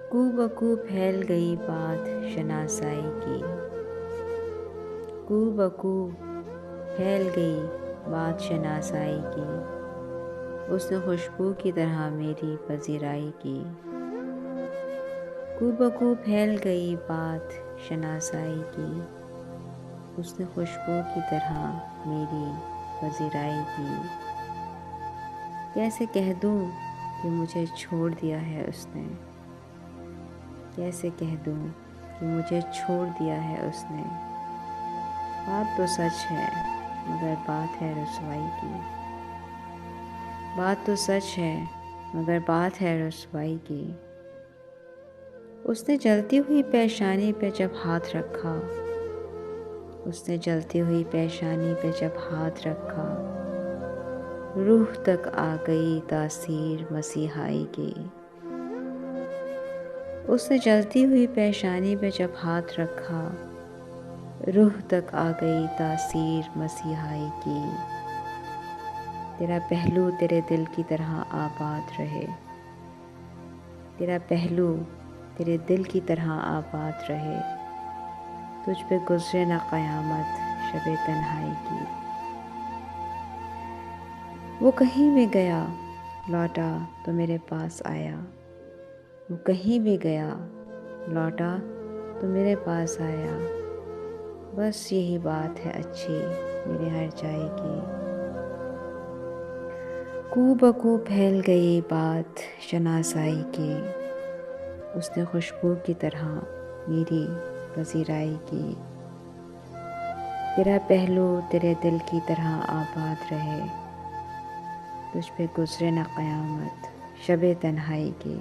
کو بکو پھیل گئی بات شناسائی کی، کو بکو پھیل گئی بات شناسائی کی، اس نے خوشبو کی طرح میری پذیرائی کی، کو بکو پھیل گئی بات شناسائی کی، اس نے خوشبو کی طرح میری پذیرائی کی۔ کیسے کہہ دوں کہ مجھے چھوڑ دیا ہے اس نے، کیسے کہہ دوں کہ مجھے چھوڑ دیا ہے اس نے، بات تو سچ ہے مگر بات ہے رسوائی کی، بات تو سچ ہے مگر بات ہے رسوائی کی۔ اس نے جلتی ہوئی پیشانی پہ جب ہاتھ رکھا، اس نے جلتی ہوئی پیشانی پہ جب ہاتھ رکھا، روح تک آ گئی تاثیر مسیحائی کی، اس نے جلتی ہوئی پیشانی پہ جب ہاتھ رکھا، روح تک آ گئی تاثیر مسیحائی کی۔ تیرا پہلو تیرے دل کی طرح آباد رہے، تیرا پہلو تیرے دل کی طرح آباد رہے، تجھ پہ گزرے نہ قیامت شب تنہائی کی۔ وہ کہیں بھی گیا لوٹا تو میرے پاس آیا، وہ کہیں بھی گیا لوٹا تو میرے پاس آیا، بس یہی بات ہے اچھی میرے ہر جائے کی۔ کو بکو پھیل گئی بات شناسائی کی، اس نے خوشبو کی طرح میری پذیرائی کی۔ تیرا پہلو تیرے دل کی طرح آباد رہے، تجھ پہ گزرے نہ قیامت شب تنہائی کی۔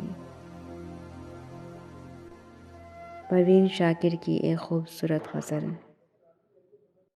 پروین شاکر کی ایک خوبصورت غزل۔